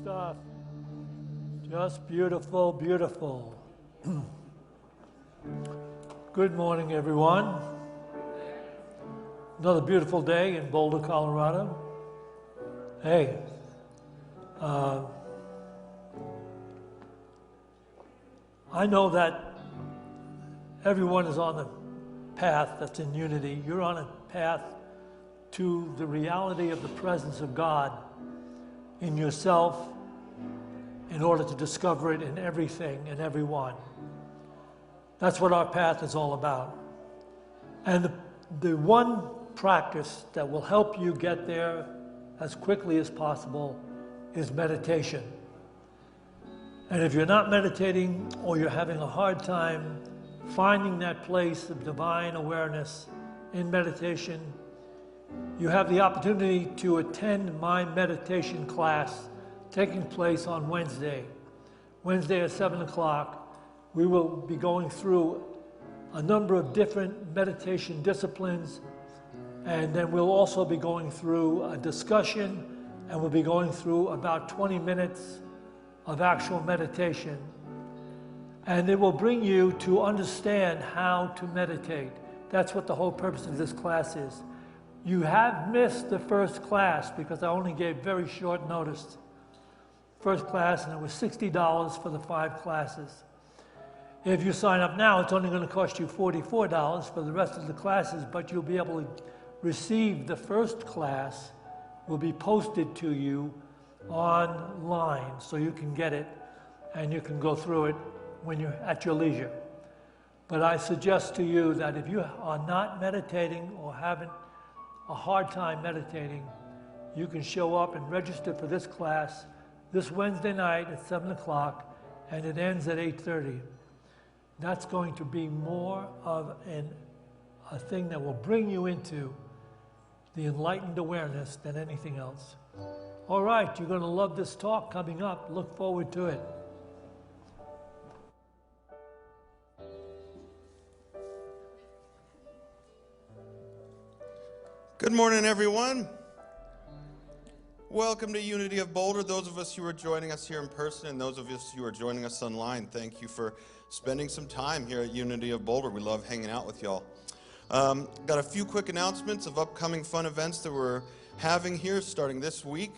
stuff. Just beautiful, beautiful. Good morning, everyone. Another beautiful day in Boulder, Colorado. Hey, I know that everyone is on a path that's in unity. You're on a path to the reality of the presence of God in yourself in order to discover it in everything and everyone. That's what our path is all about. And the one practice that will help you get there as quickly as possible is meditation. And if you're not meditating or you're having a hard time finding that place of divine awareness in meditation, you have the opportunity to attend my meditation class taking place on Wednesday. Wednesday at 7 o'clock, we will be going through a number of different meditation disciplines, and then we'll also be going through a discussion, and we'll be going through about 20 minutes of actual meditation. And it will bring you to understand how to meditate. That's what the whole purpose of this class is. You have missed the first class because I only gave very short notice. First class, and it was $60 for the 5 classes. If you sign up now, it's only going to cost you $44 for the rest of the classes, but you'll be able to receive the first class, will be posted to you online, so you can get it and you can go through it when you're at your leisure. But I suggest to you that if you are not meditating or having a hard time meditating, you can show up and register for this class this Wednesday night at 7 o'clock, and it ends at 8:30. That's going to be more of a thing that will bring you into the enlightened awareness than anything else. All right, you're going to love this talk coming up. Look forward to it. Good morning, everyone. Welcome to Unity of Boulder. Those of us who are joining us here in person and those of us who are joining us online, thank you for spending some time here at Unity of Boulder. We love hanging out with y'all. Got a few quick announcements of upcoming fun events that we're having here starting this week.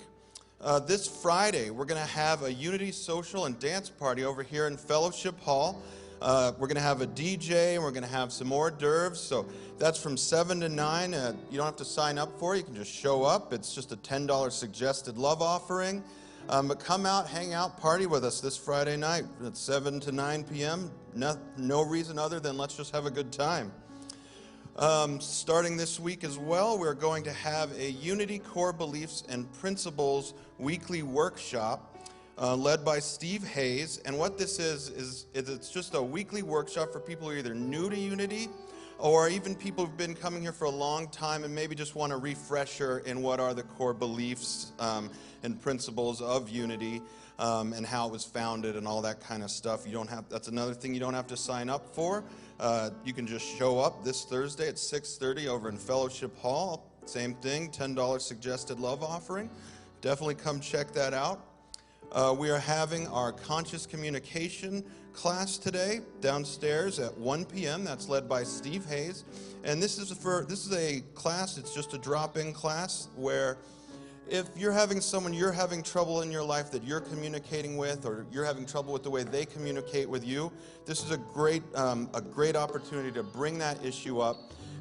This Friday, we're going to have a Unity social and dance party over here in Fellowship Hall. We're going to have a DJ, and we're going to have some hors d'oeuvres. So that's from 7 to 9. You don't have to sign up for it. You can just show up. It's just a $10 suggested love offering. But come out, hang out, party with us this Friday night at 7 to 9 p.m. No reason other than let's just have a good time. Starting this week as well, we're going to have a Unity Core Beliefs and Principles weekly workshop led by Steve Hayes. And what this is it's just a weekly workshop for people who are either new to Unity or even people who've been coming here for a long time and maybe just want a refresher in what are the core beliefs and principles of Unity and how it was founded and all that kind of stuff. That's another thing you don't have to sign up for. You can just show up this Thursday at 6:30 over in Fellowship Hall. Same thing, $10 suggested love offering. Definitely come check that out. We are having our conscious communication class today downstairs at 1 p.m. That's led by Steve Hayes. And this is a class, it's just a drop-in class where if you're having trouble in your life that you're communicating with, or you're having trouble with the way they communicate with you, this is a great opportunity to bring that issue up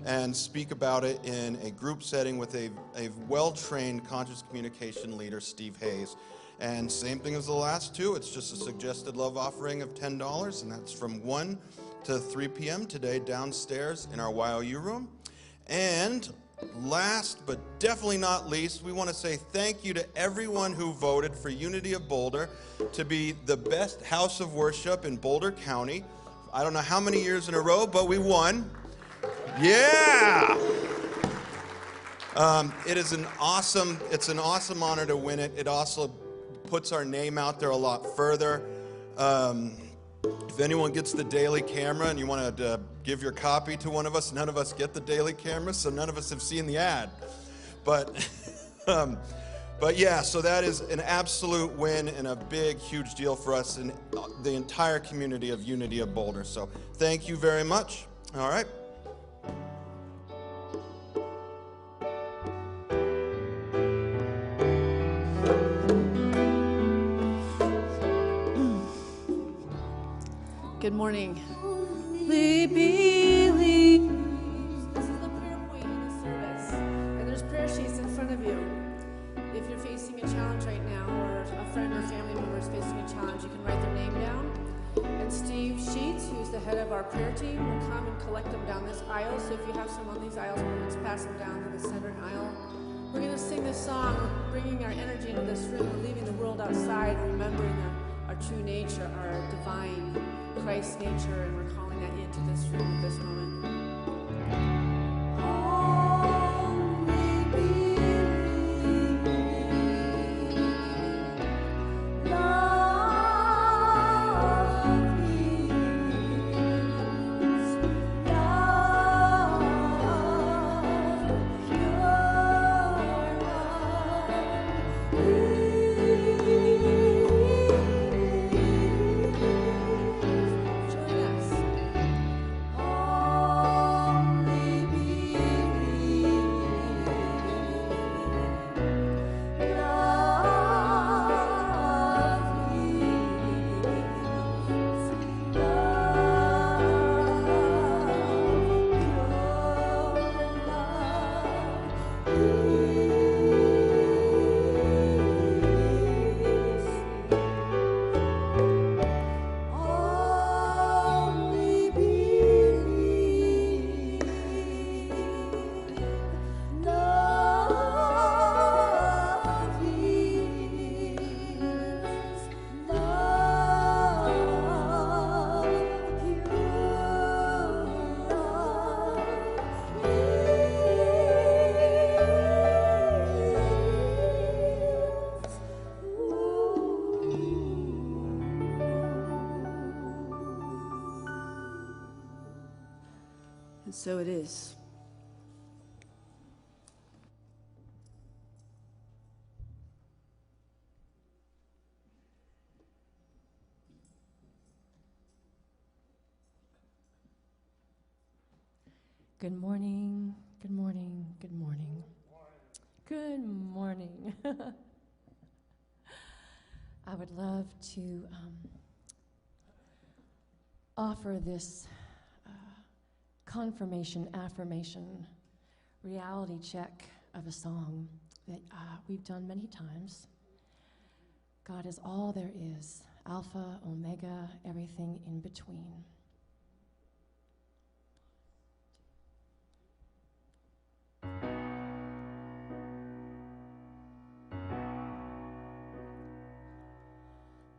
and speak about it in a group setting with a well-trained conscious communication leader, Steve Hayes. And same thing as the last two, it's just a suggested love offering of $10, and that's from 1 to 3 p.m. today downstairs in our YOU room. And last but definitely not least, we want to say thank you to everyone who voted for Unity of Boulder to be the best house of worship in Boulder County. I don't know how many years in a row, but we won. Yeah! It's an awesome honor to win it. It also puts our name out there a lot further. If anyone gets the daily camera and you want to give your copy to one of us, none of us get the daily camera, so none of us have seen the ad. But But yeah, so that is an absolute win and a big, huge deal for us and the entire community of Unity of Boulder. So thank you very much. All right. Good morning. We believe. This is the prayer point in the service. And there's prayer sheets in front of you. If you're facing a challenge right now, or a friend or family member is facing a challenge, you can write their name down. And Steve Sheets, who's the head of our prayer team, will come and collect them down this aisle. So if you have some on these aisles, let's pass them down to the center aisle. We're going to sing this song. We're bringing our energy into this room. We're leaving the world outside, remembering our true nature, our divine Christ nature, and we're calling that into this room at this moment. And so it is. Good morning, good morning, good morning. Good morning. I would love to offer this confirmation, affirmation, reality check of a song that we've done many times. God is all there is, Alpha, Omega, everything in between.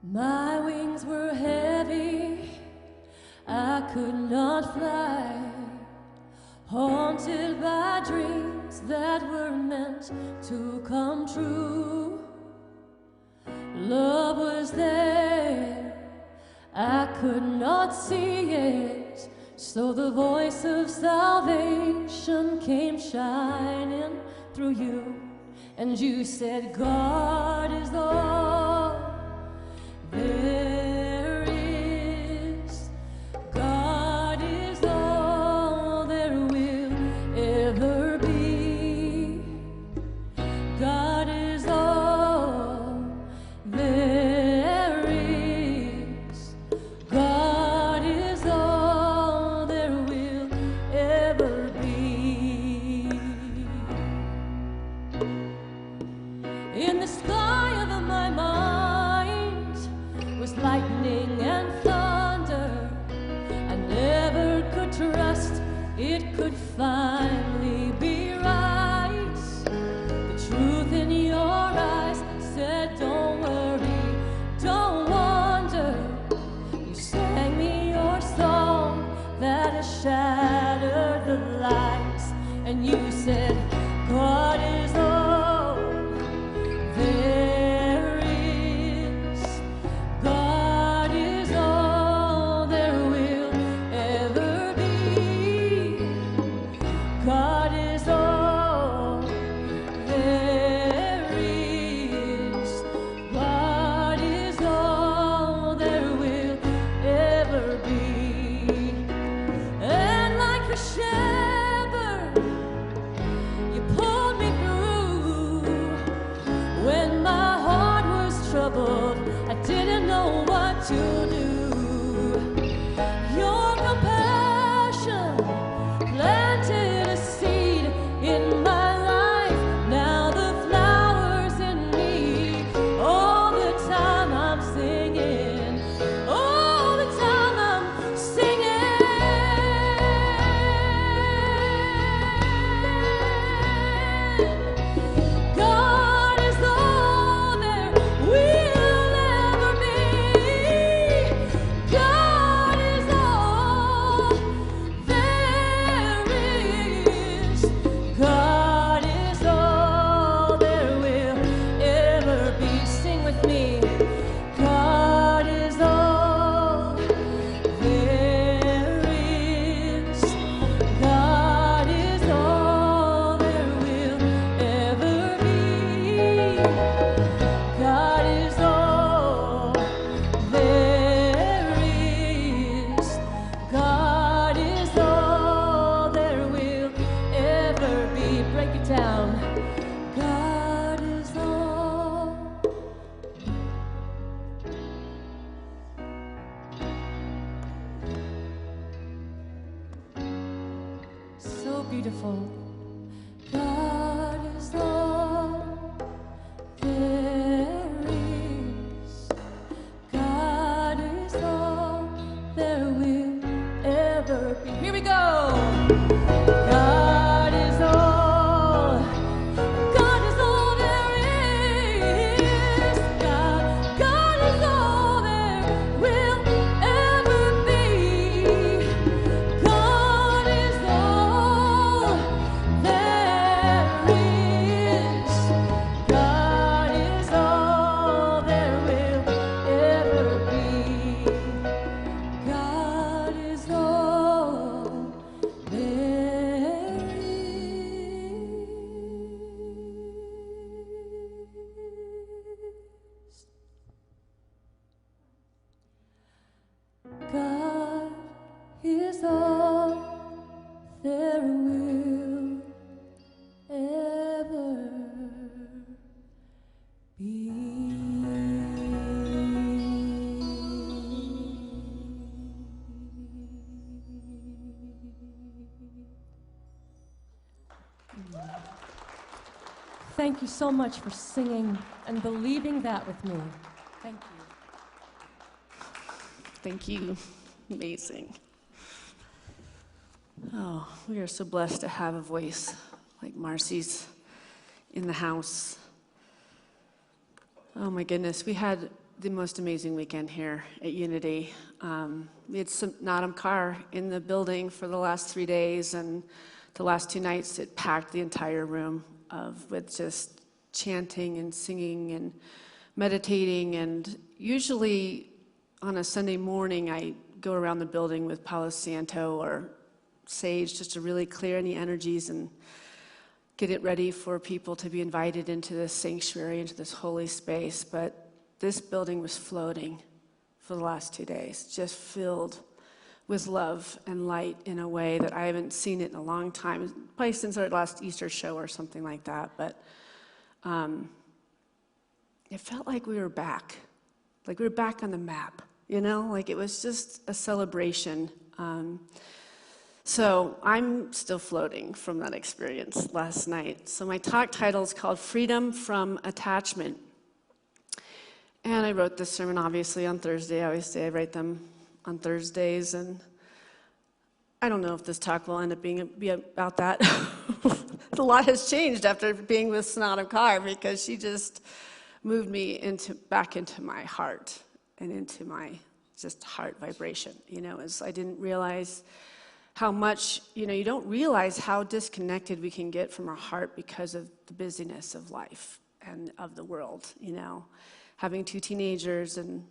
My wings were heavy, I could not fly, haunted by dreams that were meant to come true. Love was there, I could not see it, so the voice of salvation came shining through you, and you said, God is all there is. God is all there will ever be. God is all there is. God is all there will ever be. In the sky of my mind was lightning and thunder. I never could trust it could finally be right. The truth in your eyes said, don't worry, don't wonder. You sang me your song that has shattered the lies, and you said, God is all there is. God is all there will ever be. God is all there is. didn't know what to do. Your compassion planted a seed in my life. Now the flowers in me. All the time I'm singing. All the time I'm singing. God is all there will ever be. God is all there is. God is all there will ever be. Sing with me. God is all there is. God is all there will ever be. God is all there is. God is all there will ever be. Break it down. God is all. So beautiful. God is all there is. God is all there will ever be. Here we go. God is all. God is all there is. God is all there will ever be. God is all there is. God is all there will ever be. God is all there is. God is all there will ever be. Thank you so much for singing and believing that with me. Thank you. Thank you. Amazing. Oh, we are so blessed to have a voice like Marcy's in the house. Oh my goodness, we had the most amazing weekend here at Unity. We had some Nottingham Car in the building for the last 3 days, and the last 2 nights it packed the entire room with just chanting and singing and meditating. And usually on a Sunday morning, I go around the building with Palo Santo or Sage just to really clear any energies and get it ready for people to be invited into this sanctuary, into this holy space. But this building was floating for the last 2 days, just filled with love and light in a way that I haven't seen it in a long time, probably since our last Easter show or something like that. But it felt like we were back on the map, you know? Like it was just a celebration. So I'm still floating from that experience last night. So my talk title is called Freedom from Attachment. And I wrote this sermon obviously on Thursday. I always say I write them on Thursdays, and I don't know if this talk will end up be about that. A lot has changed after being with Sonata Carr, because she just moved me back into my heart and into my just heart vibration. You know, as I didn't realize how much, you don't realize how disconnected we can get from our heart because of the busyness of life and of the world, having 2 teenagers and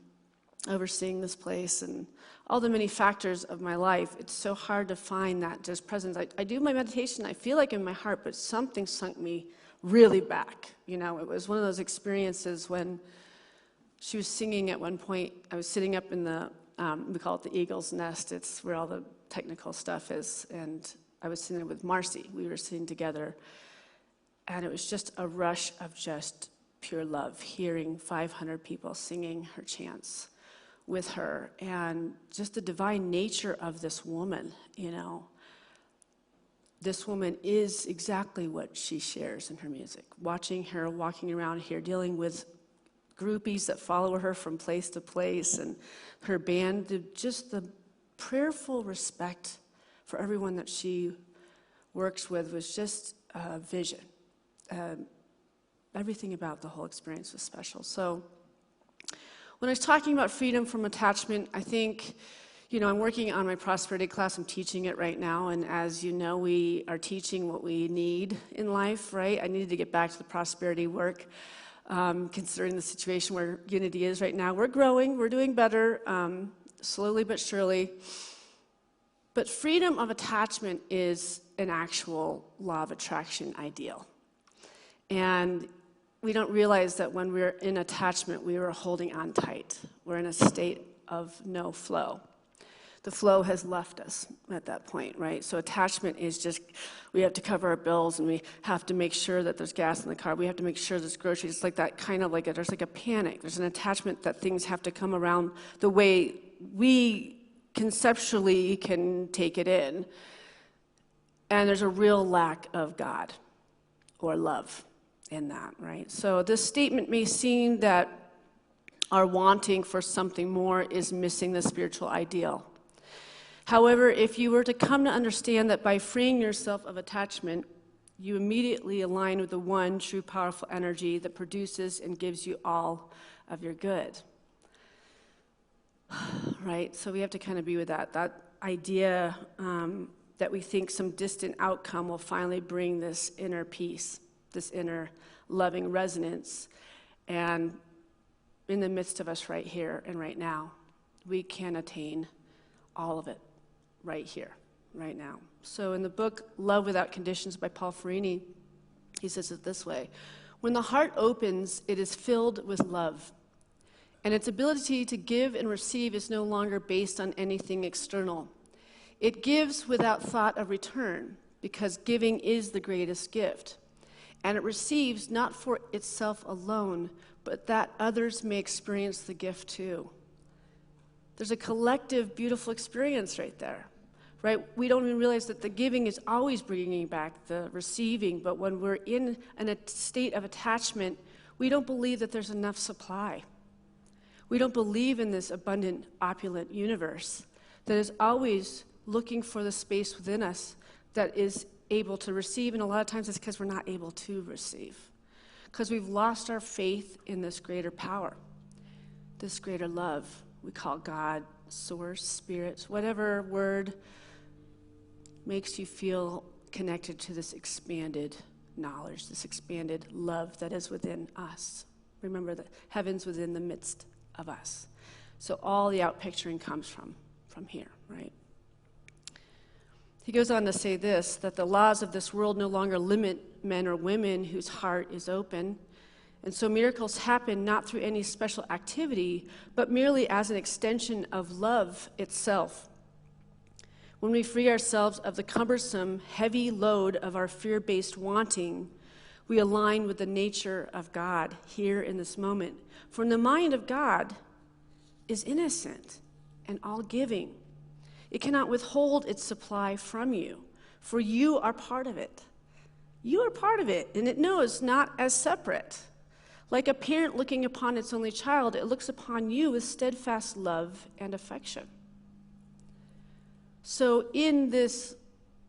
overseeing this place and all the many factors of my life. It's so hard to find that just presence. I do my meditation, I feel like in my heart, but something sunk me really back. It was one of those experiences when she was singing at one point. I was sitting up in the, we call it the Eagle's Nest. It's where all the technical stuff is. And I was sitting with Marcy. We were sitting together. And it was just a rush of just pure love, hearing 500 people singing her chants with her, and just the divine nature of this woman, you know. This woman is exactly what she shares in her music. Watching her walking around here, dealing with groupies that follow her from place to place, and her band, just the prayerful respect for everyone that she works with was just a vision. Everything about the whole experience was special. So when I was talking about freedom from attachment, I think, you know, I'm working on my prosperity class. I'm teaching it right now, and as you know, we are teaching what we need in life, right? I needed to get back to the prosperity work, considering the situation where Unity is right now. We're growing, we're doing better, slowly but surely. But freedom of attachment is an actual law of attraction ideal. And we don't realize that when we're in attachment, we are holding on tight. We're in a state of no flow. The flow has left us at that point, right? So attachment is just, we have to cover our bills, and we have to make sure that there's gas in the car. We have to make sure there's groceries. It's like that kind of like, there's like a panic. There's an attachment that things have to come around the way we conceptually can take it in. And there's a real lack of God or love in that, right? So this statement may seem that our wanting for something more is missing the spiritual ideal. However, if you were to come to understand that by freeing yourself of attachment, you immediately align with the one true powerful energy that produces and gives you all of your good. Right? So we have to kind of be with that idea that we think some distant outcome will finally bring this inner peace, this inner loving resonance. And in the midst of us right here and right now, we can attain all of it right here, right now. So in the book Love Without Conditions by Paul Ferrini, he says it this way: when the heart opens, it is filled with love, and its ability to give and receive is no longer based on anything external. It gives without thought of return, because giving is the greatest gift. And it receives not for itself alone, but that others may experience the gift too. There's a collective, beautiful experience right there, right? We don't even realize that the giving is always bringing back the receiving, but when we're in a state of attachment, we don't believe that there's enough supply. We don't believe in this abundant, opulent universe that is always looking for the space within us that is able to receive, and a lot of times it's because we're not able to receive, because we've lost our faith in this greater power, this greater love we call God, source, spirit, whatever word makes you feel connected to this expanded knowledge, this expanded love that is within us. Remember that heaven's within the midst of us. So all the outpicturing comes from here, right? He goes on to say this, that the laws of this world no longer limit men or women whose heart is open. And so miracles happen not through any special activity, but merely as an extension of love itself. When we free ourselves of the cumbersome, heavy load of our fear-based wanting, we align with the nature of God here in this moment. For the mind of God is innocent and all-giving. It cannot withhold its supply from you, for you are part of it. You are part of it, and it knows not as separate. Like a parent looking upon its only child, it looks upon you with steadfast love and affection. So in this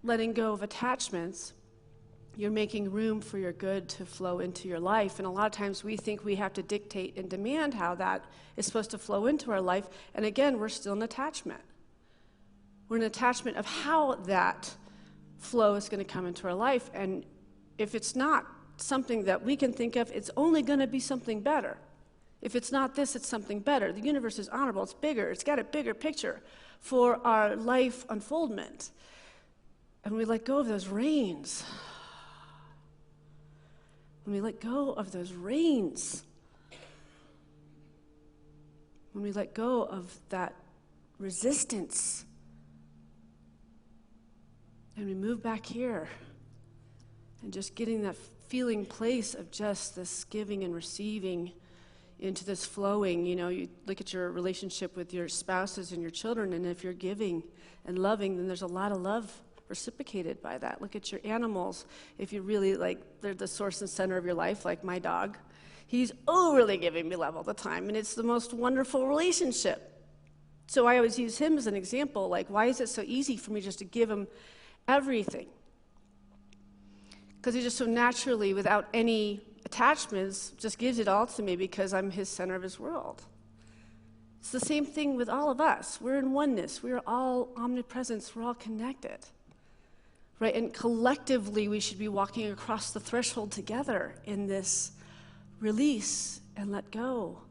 letting go of attachments, you're making room for your good to flow into your life. And a lot of times we think we have to dictate and demand how that is supposed to flow into our life. And again, we're still in attachment. We're in attachment of how that flow is going to come into our life. And if it's not something that we can think of, it's only going to be something better. If it's not this, it's something better. The universe is honorable, it's bigger, it's got a bigger picture for our life unfoldment. And we let go of those reins. When we let go of those reins, when we let go of that resistance, and we move back here And just getting that feeling place of just this giving and receiving into this flowing. You know, you look at your relationship with your spouses and your children, and if you're giving and loving, then there's a lot of love reciprocated by that. Look at your animals. If you really, like, they're the source and center of your life, like my dog. He's overly giving me love all the time, and it's the most wonderful relationship. So I always use him as an example, like, why is it so easy for me just to give him everything? Because he just so naturally, without any attachments, just gives it all to me because I'm his center of his world. It's the same thing with all of us. We're in oneness. We're all omnipresence. We're all connected. Right? And collectively, we should be walking across the threshold together in this release and let go.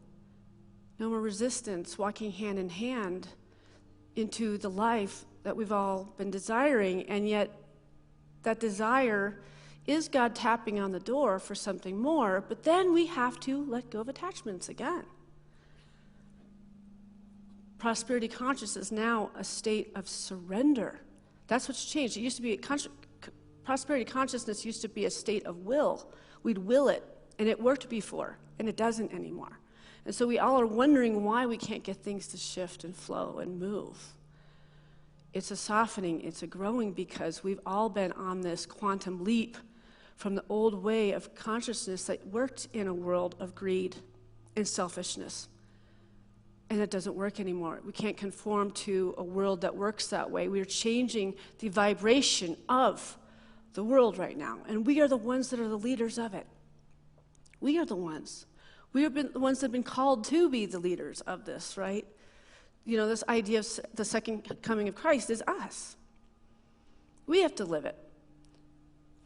No more resistance, walking hand in hand into the life that we've all been desiring, and yet that desire is God tapping on the door for something more, but then we have to let go of attachments again. Prosperity consciousness is now a state of surrender. That's what's changed. It used to be, prosperity consciousness used to be a state of will. We'd will it, and it worked before, and it doesn't anymore. And so we all are wondering why we can't get things to shift and flow and move. It's a softening, it's a growing, because we've all been on this quantum leap from the old way of consciousness that worked in a world of greed and selfishness. And it doesn't work anymore. We can't conform to a world that works that way. We are changing the vibration of the world right now, and we are the ones that are the leaders of it. We are the ones. We have been the ones that have been called to be the leaders of this, right? You know, this idea of the second coming of Christ is us. We have to live it.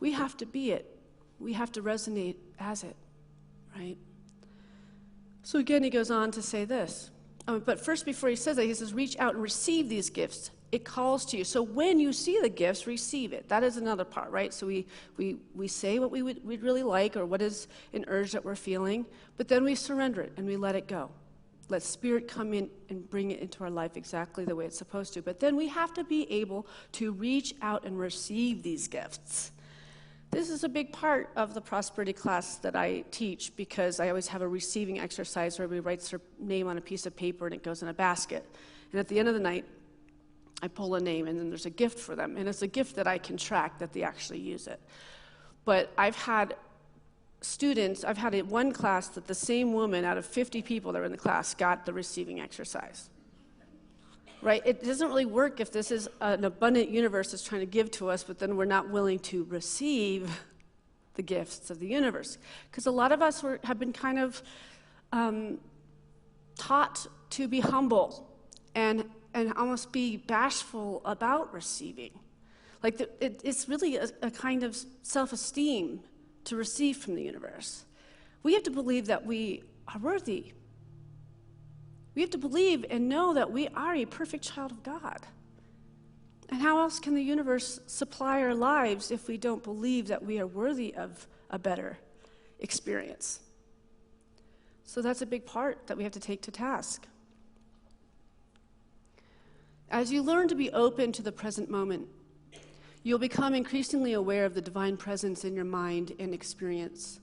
We have to be it. We have to resonate as it, right? So again, he goes on to say this. But first, before he says that, he says, reach out and receive these gifts. It calls to you. So when you see the gifts, receive it. That is another part, right? So we say what we'd really like, or what is an urge that we're feeling, but then we surrender it and we let it go. Let Spirit come in and bring it into our life exactly the way it's supposed to. But then we have to be able to reach out and receive these gifts. This is a big part of the prosperity class that I teach, because I always have a receiving exercise where everybody writes their name on a piece of paper and it goes in a basket. And at the end of the night, I pull a name, and then there's a gift for them. And it's a gift that I can track that they actually use it. But I've had students, I've had one class that the same woman out of 50 people that were in the class got the receiving exercise. Right? It doesn't really work if this is an abundant universe that's trying to give to us, but then we're not willing to receive the gifts of the universe. Because a lot of us have been kind of taught to be humble and almost be bashful about receiving. Like it's really a kind of self-esteem to receive from the universe. We have to believe that we are worthy. We have to believe and know that we are a perfect child of God. And how else can the universe supply our lives if we don't believe that we are worthy of a better experience? So that's a big part that we have to take to task. As you learn to be open to the present moment, you'll become increasingly aware of the divine presence in your mind and experience.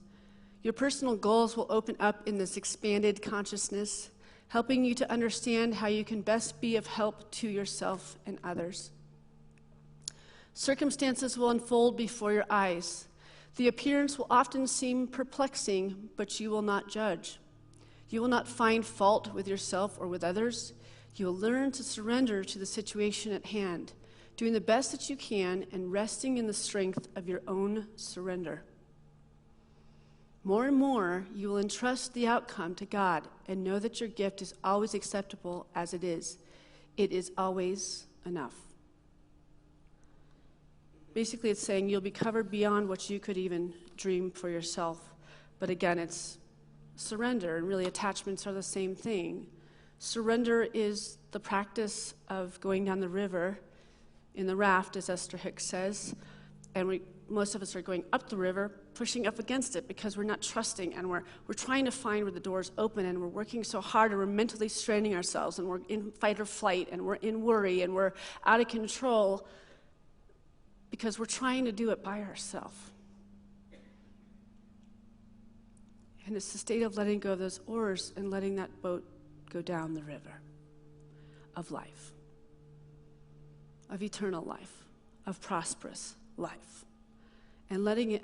Your personal goals will open up in this expanded consciousness, helping you to understand how you can best be of help to yourself and others. Circumstances will unfold before your eyes. The appearance will often seem perplexing, but you will not judge. You will not find fault with yourself or with others. You will learn to surrender to the situation at hand, doing the best that you can and resting in the strength of your own surrender. More and more, you will entrust the outcome to God and know that your gift is always acceptable as it is. It is always enough. Basically, it's saying you'll be covered beyond what you could even dream for yourself. But again, it's surrender, and really attachments are the same thing. Surrender is the practice of going down the river in the raft, as Esther Hicks says, and most of us are going up the river, pushing up against it because we're not trusting, and we're trying to find where the doors open, and we're working so hard, and we're mentally straining ourselves, and we're in fight or flight, and we're in worry, and we're out of control because we're trying to do it by ourselves. And it's the state of letting go of those oars and letting that boat go down the river of life, of eternal life, of prosperous life, and letting it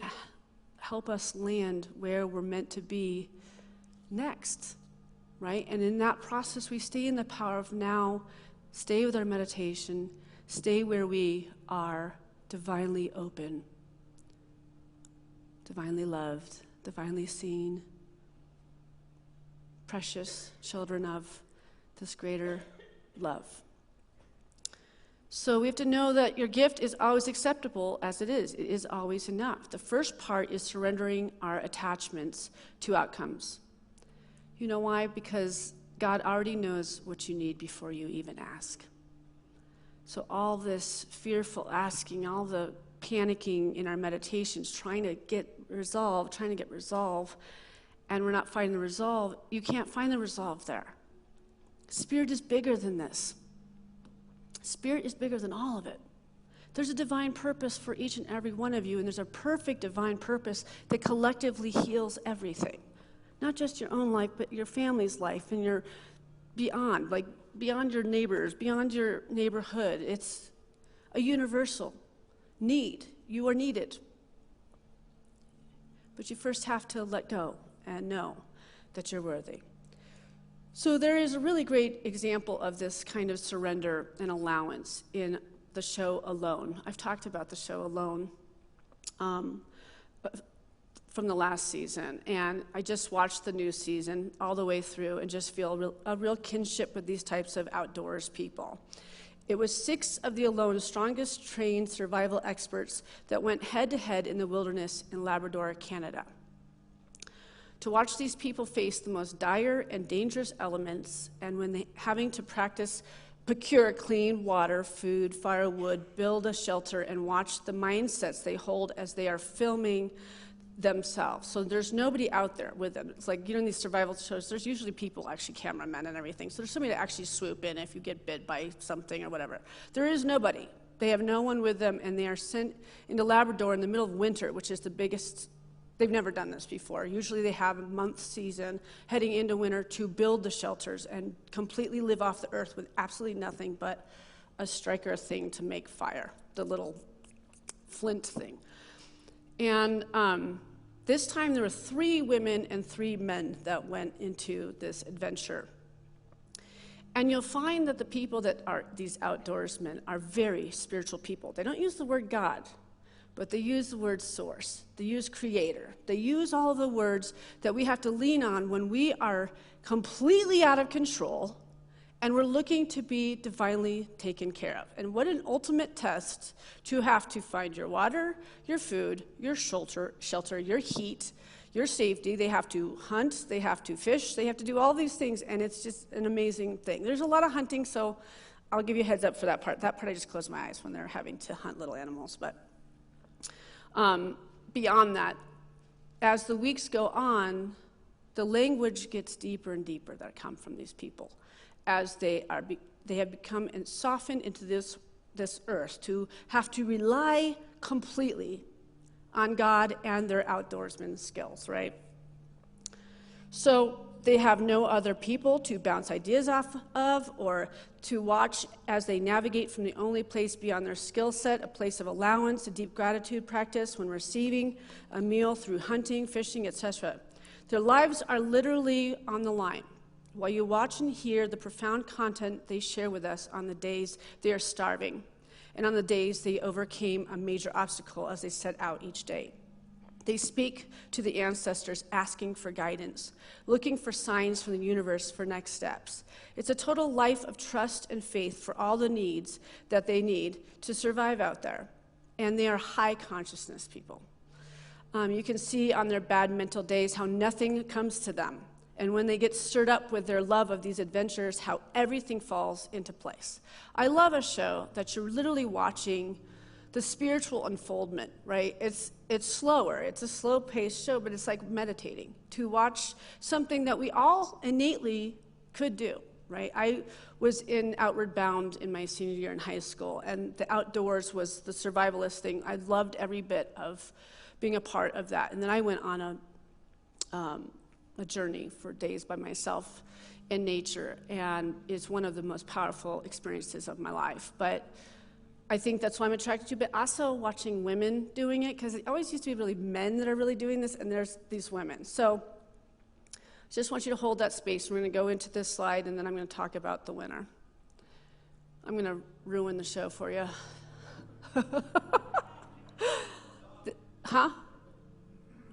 help us land where we're meant to be next, right? And in that process, we stay in the power of now, stay with our meditation, stay where we are divinely open, divinely loved, divinely seen, precious children of this greater love. So we have to know that your gift is always acceptable as it is. It is always enough. The first part is surrendering our attachments to outcomes. You know why? Because God already knows what you need before you even ask. So all this fearful asking, all the panicking in our meditations, trying to get resolve, and we're not finding the resolve, you can't find the resolve there. Spirit is bigger than this. Spirit is bigger than all of it. There's a divine purpose for each and every one of you, and there's a perfect divine purpose that collectively heals everything. Not just your own life, but your family's life and your beyond, like beyond your neighbors, beyond your neighborhood. It's a universal need. You are needed. But you first have to let go and know that you're worthy. So there is a really great example of this kind of surrender and allowance in the show Alone. I've talked about the show Alone from the last season, and I just watched the new season all the way through and just feel a real kinship with these types of outdoors people. It was 6 of the Alone's strongest trained survival experts that went head-to-head in the wilderness in Labrador, Canada. To watch these people face the most dire and dangerous elements, and when having to procure clean water, food, firewood, build a shelter, and watch the mindsets they hold as they are filming themselves. So there's nobody out there with them. It's like, in these survival shows, there's usually people, actually cameramen and everything. So there's somebody to actually swoop in if you get bit by something or whatever. There is nobody. They have no one with them, and they are sent into Labrador in the middle of winter, which is the biggest. They've never done this before. Usually they have a month season heading into winter to build the shelters and completely live off the earth with absolutely nothing but a striker thing to make fire, the little flint thing. And this time there were 3 women and 3 men that went into this adventure. And you'll find that the people that are these outdoorsmen are very spiritual people. They don't use the word God, but they use the word source. They use creator. They use all of the words that we have to lean on when we are completely out of control and we're looking to be divinely taken care of. And what an ultimate test to have to find your water, your food, your shelter, your heat, your safety. They have to hunt, they have to fish, they have to do all these things, and it's just an amazing thing. There's a lot of hunting, so I'll give you a heads up for that part. That part I just close my eyes when they're having to hunt little animals, but beyond that, as the weeks go on, the language gets deeper and deeper that come from these people, as they have become and softened into this earth to have to rely completely on God and their outdoorsman skills, right? So they have no other people to bounce ideas off of or to watch as they navigate from the only place beyond their skill set, a place of allowance, a deep gratitude practice when receiving a meal through hunting, fishing, etc. Their lives are literally on the line while you watch and hear the profound content they share with us on the days they are starving and on the days they overcame a major obstacle as they set out each day. They speak to the ancestors asking for guidance, looking for signs from the universe for next steps. It's a total life of trust and faith for all the needs that they need to survive out there. And they are high consciousness people. You can see on their bad mental days how nothing comes to them. And when they get stirred up with their love of these adventures, how everything falls into place. I love a show that you're literally watching the spiritual unfoldment, right? It's slower. It's a slow-paced show, but it's like meditating, to watch something that we all innately could do, right? I was in Outward Bound in my senior year in high school, and the outdoors was the survivalist thing. I loved every bit of being a part of that. And then I went on a journey for days by myself in nature, and it's one of the most powerful experiences of my life. But I think that's why I'm attracted to, but also watching women doing it, because it always used to be really men that are really doing this, and there's these women. So I just want you to hold that space. We're going to go into this slide, and then I'm going to talk about the winner. I'm going to ruin the show for you. Huh?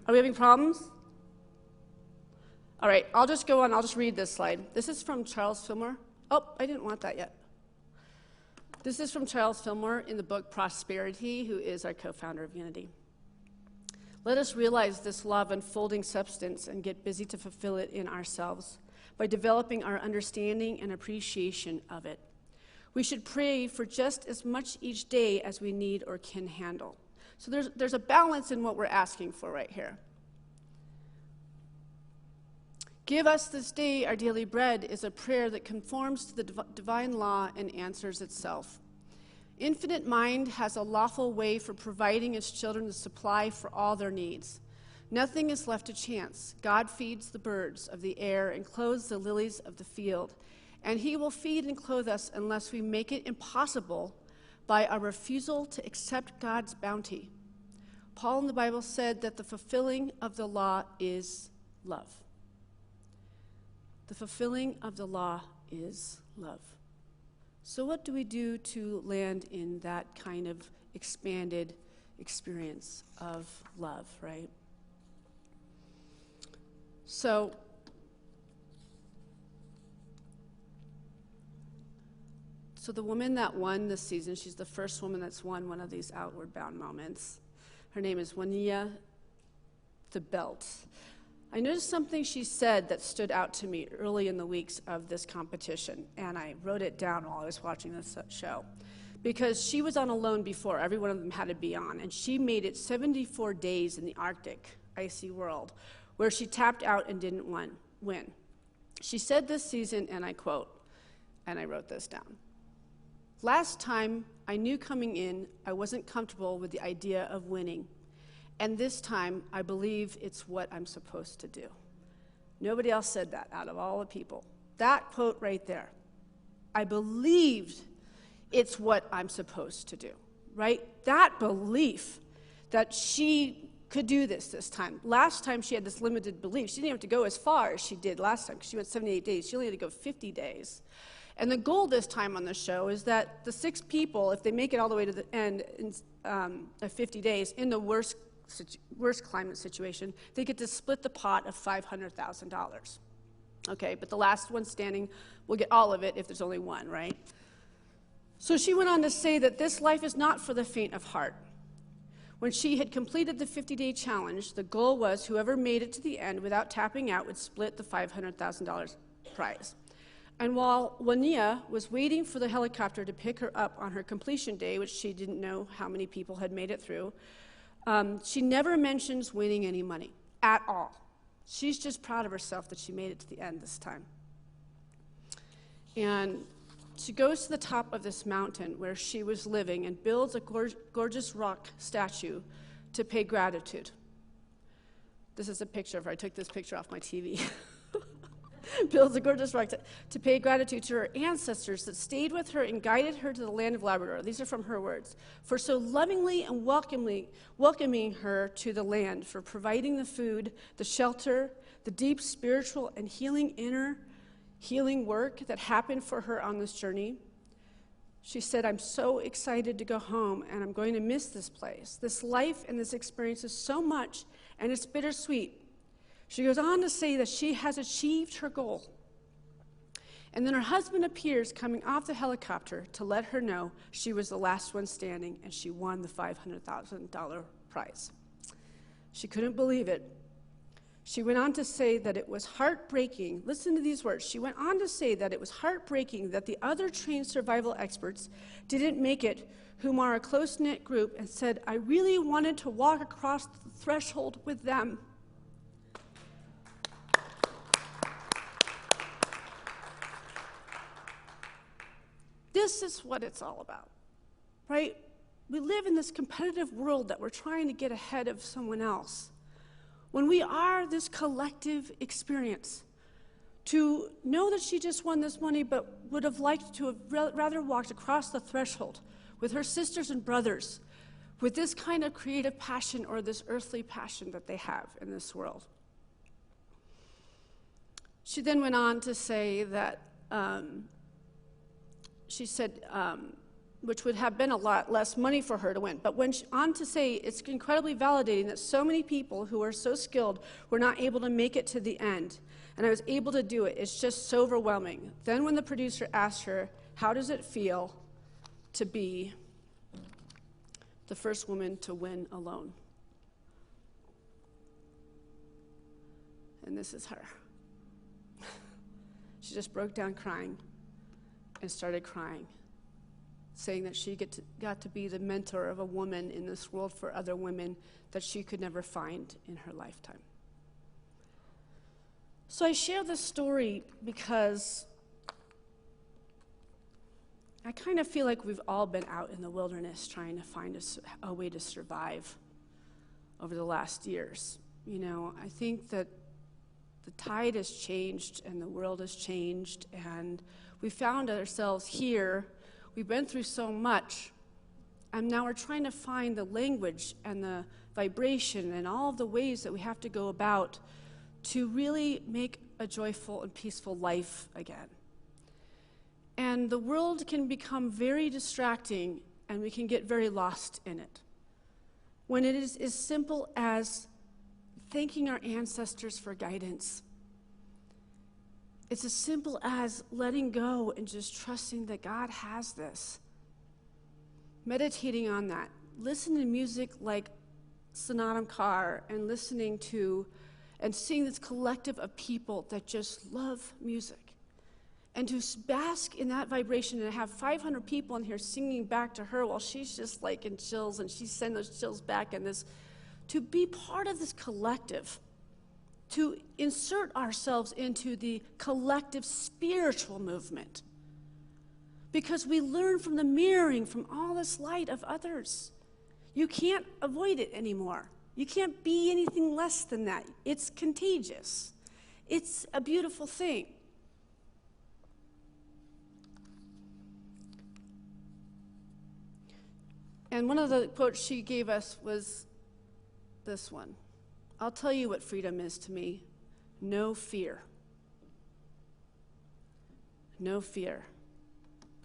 Are we having problems? All right, I'll just go on. I'll just read this slide. This is from Charles Fillmore. Oh, I didn't want that yet. This is from Charles Fillmore in the book Prosperity, who is our co-founder of Unity. Let us realize this law of unfolding substance and get busy to fulfill it in ourselves by developing our understanding and appreciation of it. We should pray for just as much each day as we need or can handle. So there's a balance in what we're asking for right here. Give us this day our daily bread is a prayer that conforms to the divine law and answers itself. Infinite mind has a lawful way for providing its children the supply for all their needs. Nothing is left to chance. God feeds the birds of the air and clothes the lilies of the field. And he will feed and clothe us unless we make it impossible by our refusal to accept God's bounty. Paul in the Bible said that the fulfilling of the law is love. The fulfilling of the law is love. So what do we do to land in that kind of expanded experience of love, right? So the woman that won this season, she's the first woman that's won one of these outward bound moments. Her name is Juania the Belt. I noticed something she said that stood out to me early in the weeks of this competition, and I wrote it down while I was watching this show. Because she was on a loan before, every one of them had to be on, and she made it 74 days in the Arctic, icy world, where she tapped out and didn't win. She said this season, and I quote, and I wrote this down. Last time, I knew coming in I wasn't comfortable with the idea of winning. And this time, I believe it's what I'm supposed to do. Nobody else said that out of all the people. That quote right there. I believed it's what I'm supposed to do, right? That belief that she could do this time. Last time she had this limited belief. She didn't have to go as far as she did last time because she went 78 days. She only had to go 50 days. And the goal this time on the show is that the 6 people, if they make it all the way to the end in 50 days, in the worst climate situation, they get to split the pot of $500,000. Okay, but the last one standing will get all of it if there's only one, right? So she went on to say that this life is not for the faint of heart. When she had completed the 50-day challenge, the goal was whoever made it to the end without tapping out would split the $500,000 prize. And while Juania was waiting for the helicopter to pick her up on her completion day, which she didn't know how many people had made it through, she never mentions winning any money at all. She's just proud of herself that she made it to the end this time. And she goes to the top of this mountain where she was living and builds a gorgeous rock statue to pay gratitude. This is a picture of her. I took this picture off my TV. Builds a gorgeous rock to pay gratitude to her ancestors that stayed with her and guided her to the land of Labrador. These are from her words. For so lovingly and welcoming her to the land, for providing the food, the shelter, the deep spiritual and inner healing work that happened for her on this journey. She said, I'm so excited to go home, and I'm going to miss this place. This life and this experience is so much, and it's bittersweet. She goes on to say that she has achieved her goal. And then her husband appears coming off the helicopter to let her know she was the last one standing and she won the $500,000 prize. She couldn't believe it. She went on to say that it was heartbreaking. Listen to these words. She went on to say that it was heartbreaking that the other trained survival experts didn't make it, whom are a close-knit group, and said, I really wanted to walk across the threshold with them. This is what it's all about, right? We live in this competitive world that we're trying to get ahead of someone else. when we are this collective experience, to know that she just won this money but would have liked to have rather walked across the threshold with her sisters and brothers with this kind of creative passion or this earthly passion that they have in this world. She then went on to say that, she said, which would have been a lot less money for her to win, but on to say it's incredibly validating that so many people who are so skilled were not able to make it to the end, and I was able to do it. It's just so overwhelming. Then when the producer asked her, how does it feel to be the first woman to win alone? And this is her. She just broke down crying and started crying, saying that she got to be the mentor of a woman in this world for other women that she could never find in her lifetime. So I share this story because I kind of feel like we've all been out in the wilderness trying to find a way to survive over the last years. You know, I think that the tide has changed and the world has changed, and we found ourselves here. We've been through so much, and now we're trying to find the language and the vibration and all of the ways that we have to go about to really make a joyful and peaceful life again. And the world can become very distracting, and we can get very lost in it. When it is as simple as thanking our ancestors for guidance. It's as simple as letting go and just trusting that God has this. Meditating on that. Listening to music like Sonatum Car and listening to and seeing this collective of people that just love music. And to bask in that vibration and have 500 people in here singing back to her while she's just like in chills and she's sending those chills back and this. To be part of this collective, to insert ourselves into the collective spiritual movement. Because we learn from the mirroring, from all this light of others. You can't avoid it anymore. You can't be anything less than that. It's contagious. It's a beautiful thing. And one of the quotes she gave us was this one. I'll tell you what freedom is to me. No fear. No fear.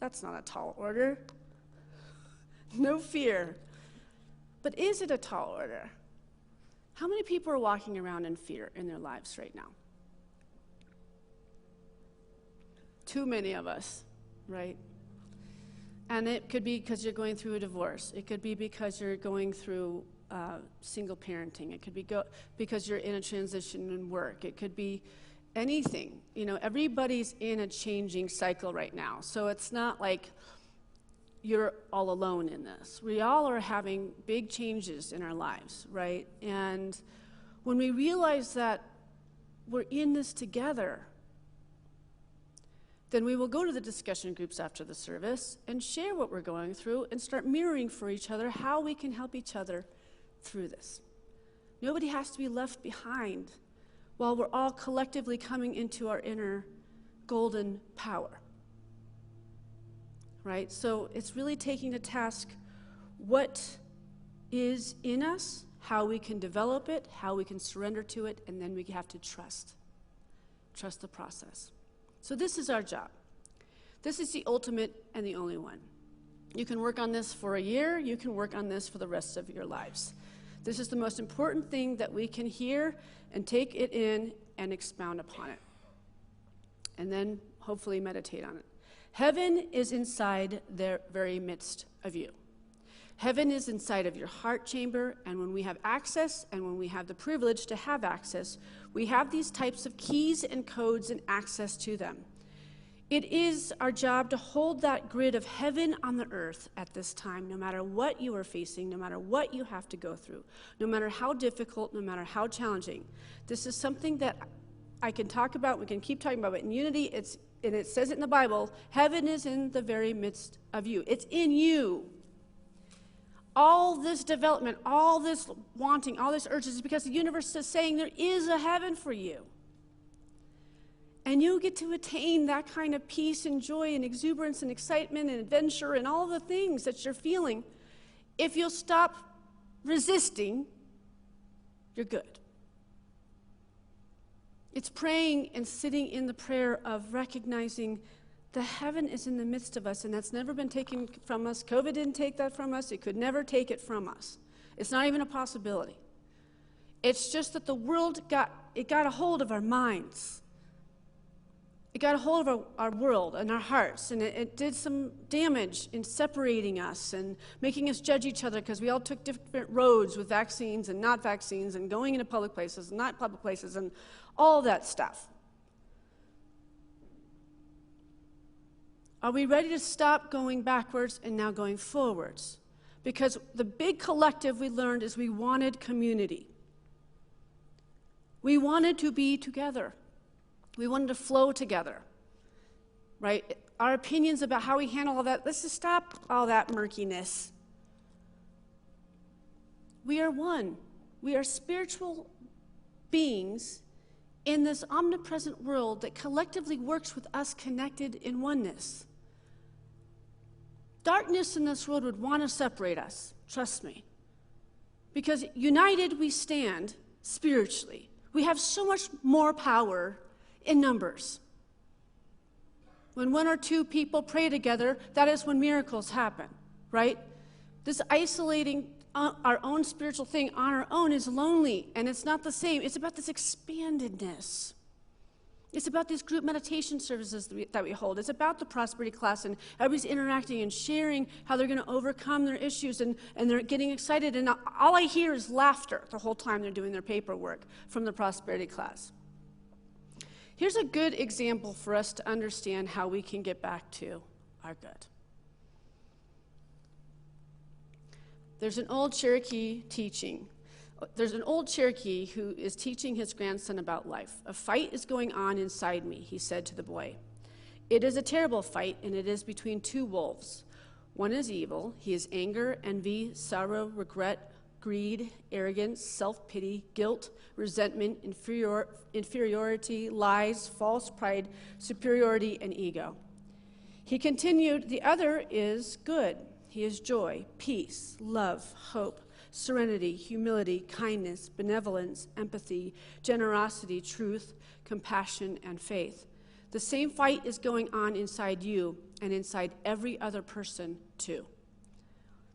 That's not a tall order. No fear. But is it a tall order? How many people are walking around in fear in their lives right now? Too many of us, right? And it could be because you're going through a divorce. It could be because you're going through single parenting. It could be because you're in a transition in work. It could be anything. You know, everybody's in a changing cycle right now. So it's not like you're all alone in this. We all are having big changes in our lives, right? And when we realize that we're in this together, then we will go to the discussion groups after the service and share what we're going through and start mirroring for each other how we can help each other through this. Nobody has to be left behind while we're all collectively coming into our inner golden power. Right? So it's really taking to task what is in us, how we can develop it, how we can surrender to it, and then we have to trust. Trust the process. So this is our job. This is the ultimate and the only one. You can work on this for a year. You can work on this for the rest of your lives. This is the most important thing that we can hear and take it in and expound upon it. And then hopefully meditate on it. Heaven is inside the very midst of you. Heaven is inside of your heart chamber, and when we have access and when we have the privilege to have access, we have these types of keys and codes and access to them. It is our job to hold that grid of heaven on the earth at this time, no matter what you are facing, no matter what you have to go through, no matter how difficult, no matter how challenging. This is something that I can talk about, we can keep talking about, but in unity, and it says it in the Bible, heaven is in the very midst of you. It's in you. all this development, all this wanting, all this urges is because the universe is saying there is a heaven for you. And you get to attain that kind of peace and joy and exuberance and excitement and adventure and all the things that you're feeling. If you'll stop resisting, you're good. It's praying and sitting in the prayer of recognizing the heaven is in the midst of us, and that's never been taken from us. COVID didn't take that from us. It could never take it from us. It's not even a possibility. It's just that the world got a hold of our minds. It got a hold of our world and our hearts, and it did some damage in separating us and making us judge each other because we all took different roads with vaccines and not vaccines and going into public places and not public places and all that stuff. Are we ready to stop going backwards and now going forwards? Because the big collective we learned is we wanted community. We wanted to be together. We wanted to flow together, right? Our opinions about how we handle all that, let's just stop all that murkiness. We are one. We are spiritual beings in this omnipresent world that collectively works with us connected in oneness. Darkness in this world would want to separate us, trust me. Because united we stand spiritually. We have so much more power in numbers. When one or two people pray together, that is when miracles happen, right? This isolating our own spiritual thing on our own is lonely, and it's not the same. It's about this expandedness. It's about these group meditation services that we hold. It's about the prosperity class, and everybody's interacting and sharing how they're going to overcome their issues, and they're getting excited, and all I hear is laughter the whole time they're doing their paperwork from the prosperity class. Here's a good example for us to understand how we can get back to our good. There's an old Cherokee who is teaching his grandson about life. A fight is going on inside me, he said to the boy. It is a terrible fight, and it is between two wolves. One is evil. He is anger, envy, sorrow, regret, greed, arrogance, self-pity, guilt, resentment, inferiority, lies, false pride, superiority, and ego. He continued, the other is good. He is joy, peace, love, hope, serenity, humility, kindness, benevolence, empathy, generosity, truth, compassion, and faith. The same fight is going on inside you and inside every other person, too.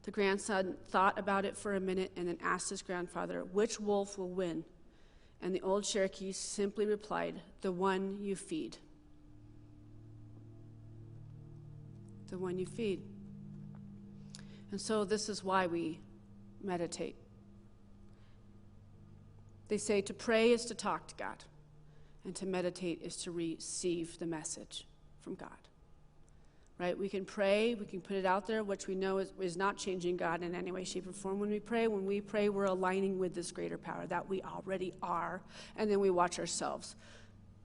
The grandson thought about it for a minute and then asked his grandfather, which wolf will win? And the old Cherokee simply replied, the one you feed. The one you feed. And so this is why we meditate. They say to pray is to talk to God, and to meditate is to receive the message from God. Right? We can pray, we can put it out there, which we know is not changing God in any way, shape, or form. When we pray, we're aligning with this greater power that we already are, and then we watch ourselves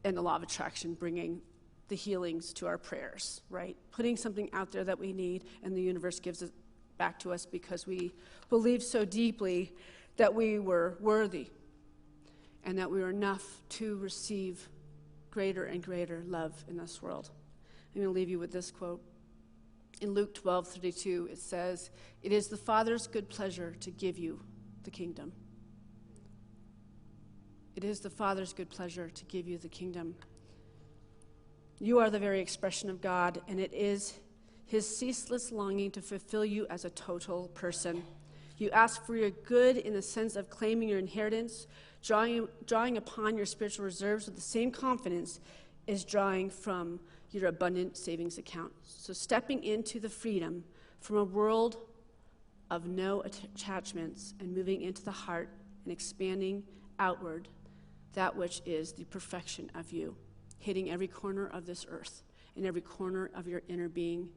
in the law of attraction bringing the healings to our prayers, right? Putting something out there that we need, and the universe gives it back to us because we believe so deeply that we were worthy and that we were enough to receive greater and greater love in this world. I'm going to leave you with this quote. In Luke 12:32, it says, "It is the Father's good pleasure to give you the kingdom." It is the Father's good pleasure to give you the kingdom. You are the very expression of God, and it is His ceaseless longing to fulfill you as a total person. You ask for your good in the sense of claiming your inheritance, drawing upon your spiritual reserves with the same confidence as drawing from your abundant savings account. So stepping into the freedom from a world of no attachments and moving into the heart and expanding outward that which is the perfection of you, hitting every corner of this earth and every corner of your inner being,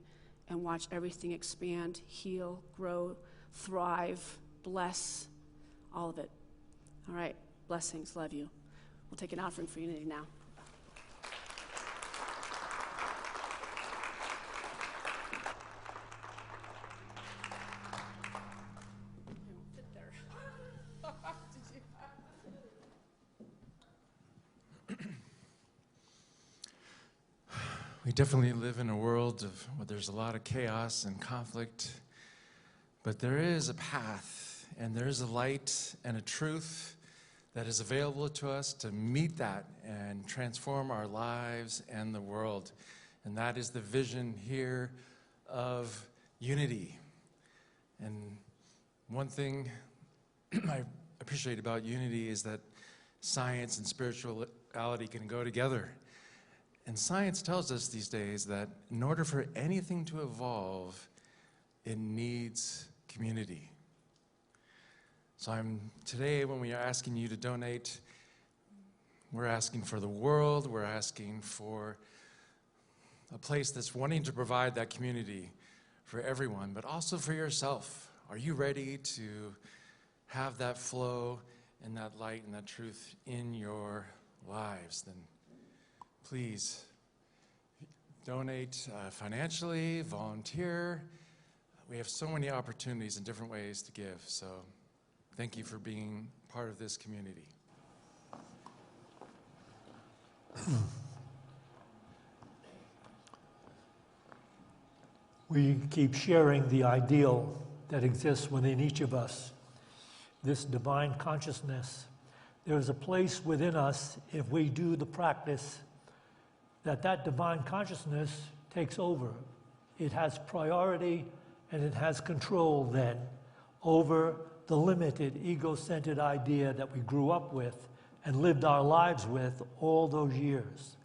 and watch everything expand, heal, grow, thrive, bless, all of it. All right, blessings, love you. We'll take an offering for unity now. We definitely live in a world where there's a lot of chaos and conflict, but there is a path, and there is a light and a truth that is available to us to meet that and transform our lives and the world. And that is the vision here of unity. And one thing I appreciate about unity is that science and spirituality can go together. And science tells us these days that in order for anything to evolve, it needs community. So today, when we are asking you to donate, we're asking for the world, we're asking for a place that's wanting to provide that community for everyone, but also for yourself. Are you ready to have that flow and that light and that truth in your lives? Then please donate financially, volunteer. We have so many opportunities and different ways to give. So thank you for being part of this community. We keep sharing the ideal that exists within each of us, this divine consciousness. There is a place within us, if we do the practice, that divine consciousness takes over. It has priority and it has control then over the limited ego-centered idea that we grew up with and lived our lives with all those years.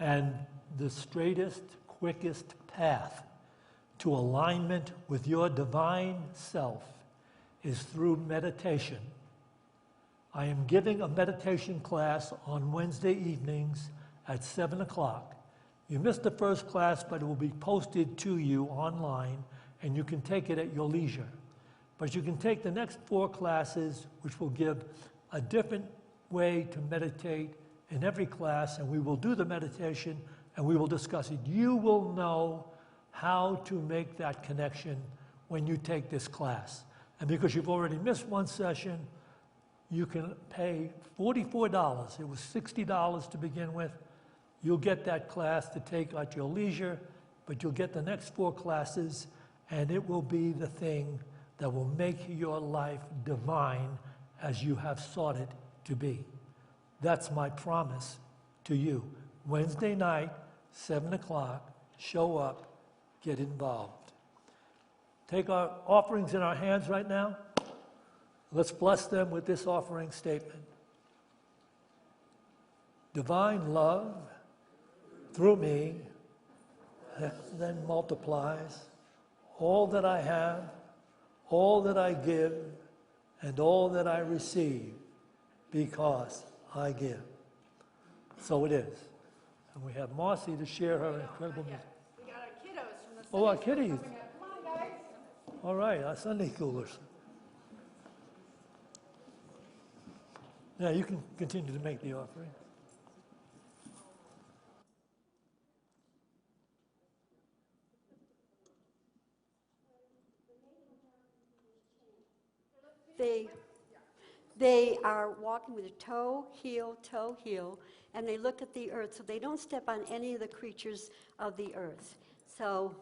And the straightest, quickest path to alignment with your divine self is through meditation. I am giving a meditation class on Wednesday evenings at 7 o'clock. You missed the first class, but it will be posted to you online, and you can take it at your leisure. But you can take the next 4 classes, which will give a different way to meditate in every class, and we will do the meditation, and we will discuss it. You will know how to make that connection when you take this class. And because you've already missed one session, you can pay $44. It was $60 to begin with. You'll get that class to take at your leisure, but you'll get the next 4 classes, and it will be the thing that will make your life divine as you have sought it to be. That's my promise to you. Wednesday night, 7 o'clock, show up, get involved. Take our offerings in our hands right now. Let's bless them with this offering statement. Divine love through me then multiplies all that I have, all that I give, and all that I receive because I give. So it is. And we have Marcy to share her incredible music. We got our kiddos from the Oh, our Sunday school kiddies. coming up. Come on, guys. All right, our Sunday schoolers. Yeah, you can continue to make the offering. They are walking with a toe, heel, and they look at the earth, so they don't step on any of the creatures of the earth. So,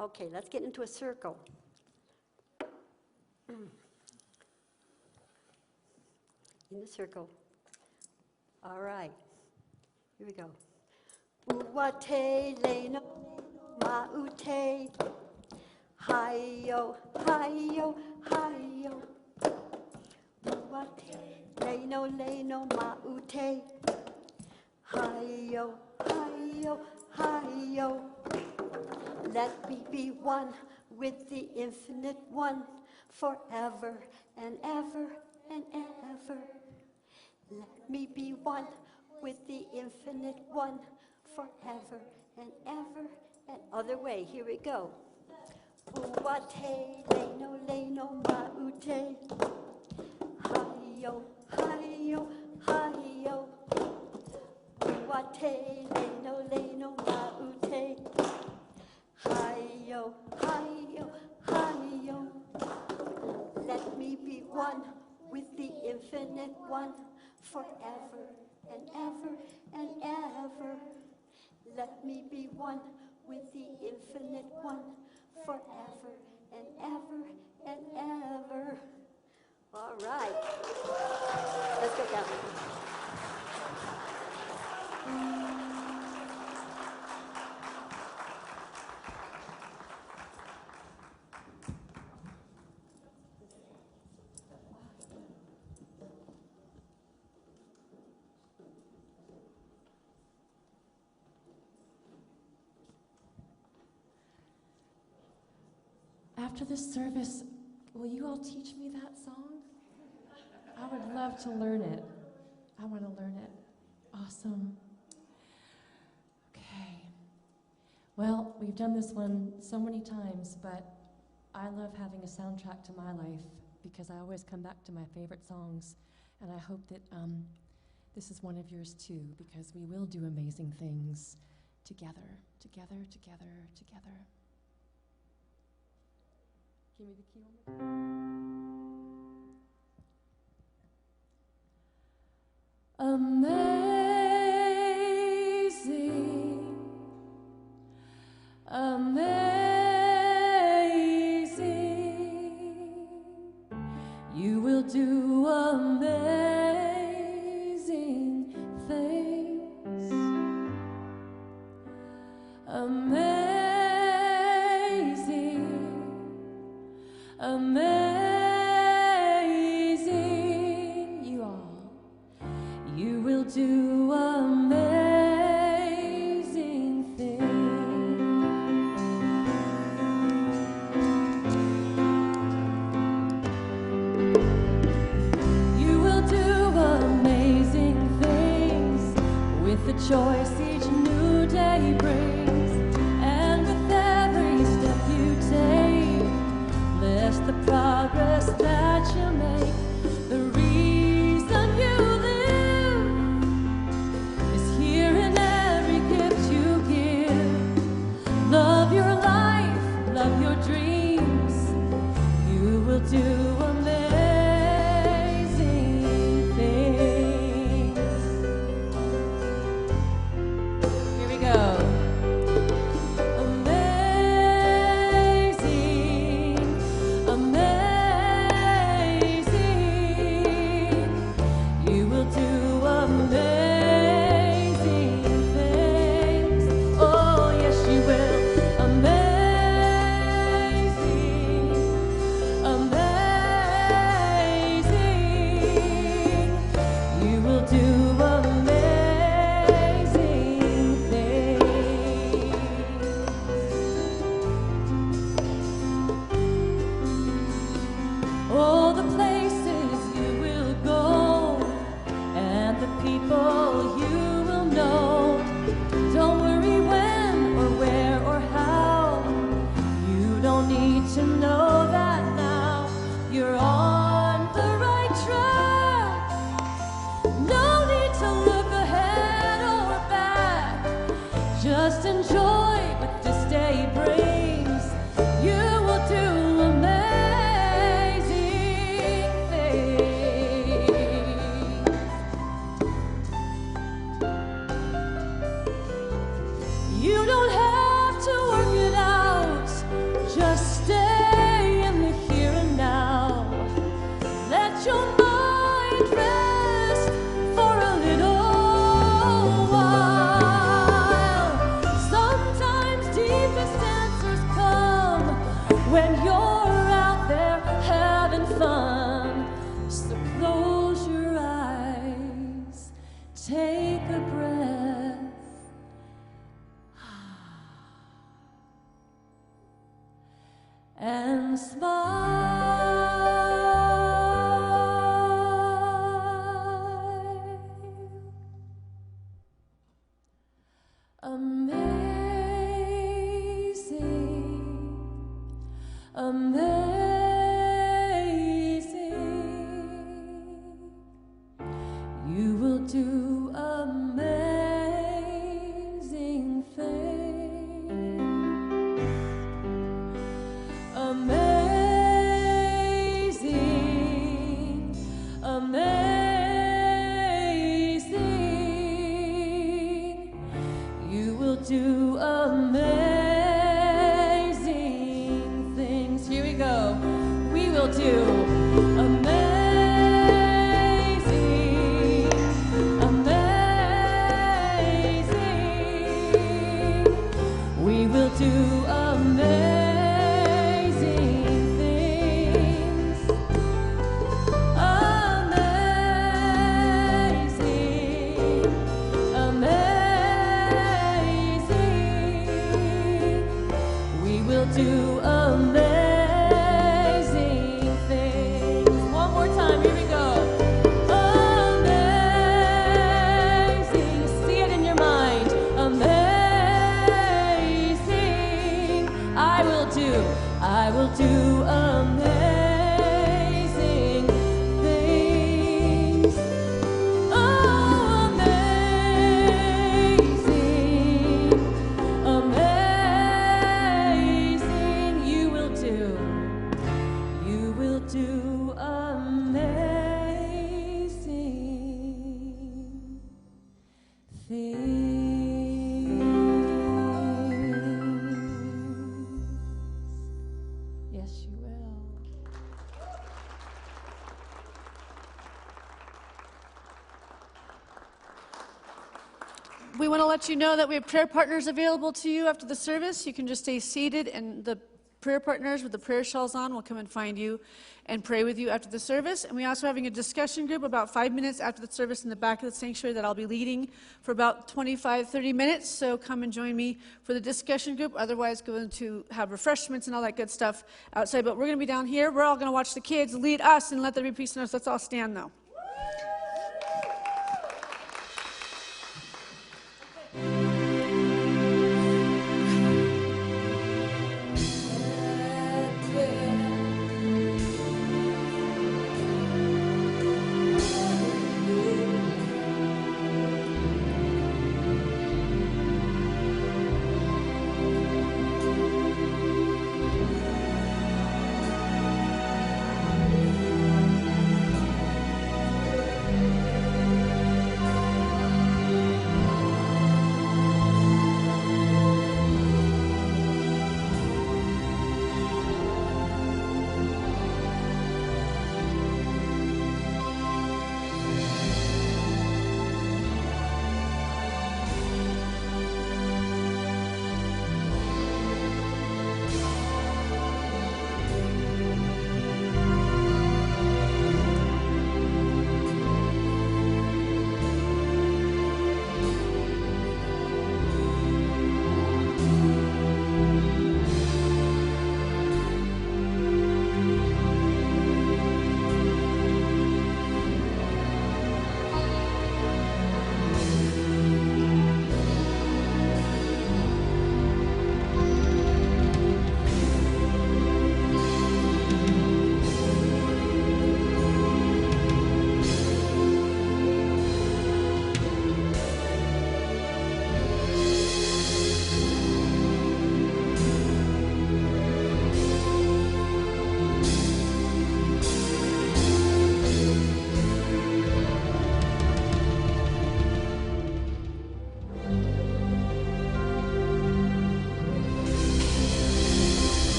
okay, let's get into a circle. In the circle. All right, here we go. Uwate leno maute, hi-yo, hi-yo, hi-yo. Uwate leno maute, hi-yo, hi-yo, hi-yo. Let me be one with the infinite one forever and ever and ever. Let me be one with the infinite one forever and ever and other way. Here we go. Uwate leno maute. Hi-yo, hi-yo, hi-yo. Uwate leno maute. Hi-yo, hi-yo, hi-yo. Let me be one with the infinite one forever and ever and ever. Let me be one with the infinite one forever and ever and ever. All right. Let's get down. After this service, will you all teach me that song? I would love to learn it. I want to learn it. Awesome. Okay. Well, we've done this one so many times, but I love having a soundtrack to my life because I always come back to my favorite songs, and I hope that this is one of yours too, because we will do amazing things together, together, together, together. Give me the key one more. Amazing, amazing, you will do amazing things. Amazing, amazing, you all. You will do amazing things. You will do amazing things with the choice each new day brings. And with every step you take, bless the progress that you make. The reason you live is here in every gift you give. Love your life, love your dreams. You will do amazing things. Here we go. Amazing, amazing, you will do amazing things. Oh, yes, you will. Amazing, amazing, you will do amazing things. Oh, the places you will go and the people you will know. Don't worry when or where or how. You don't need to know that now. You're on the right track. No need to look ahead or back. Just enjoy what this day brings. You will do amazing things. You don't have to work it out. Just stay in the here and now. Let your mind rest for a little while. Sometimes deepest answers come when you're out there having fun. So close your eyes, take a breath, and smile. Amazing, amazing, you will do amazing things. Amazing, amazing, you will do amazing things. Here we go. We will do amazing, amazing. We will do amazing things. Amazing, amazing. We will do amazing things. One more time, here we go. Amazing, see it in your mind. Amazing, I will do amazing things. Oh, amazing, amazing. You will do amazing things. Yes, you will. We want to let you know that we have prayer partners available to you after the service. You can just stay seated, and the prayer partners with the prayer shawls on will come and find you and pray with you after the service. And we're also having a discussion group about 5 minutes after the service in the back of the sanctuary that I'll be leading for about 25-30 minutes. So come and join me for the discussion group. Otherwise, going to have refreshments and all that good stuff outside. But we're going to be down here. We're all going to watch the kids lead us and let there be peace in us. Let's all stand, though.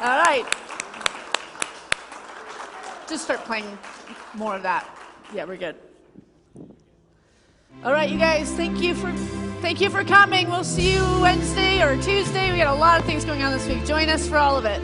All right. Just start playing more of that. Yeah, we're good. All right, you guys, thank you for coming. We'll see you Wednesday or Tuesday. We got a lot of things going on this week. Join us for all of it.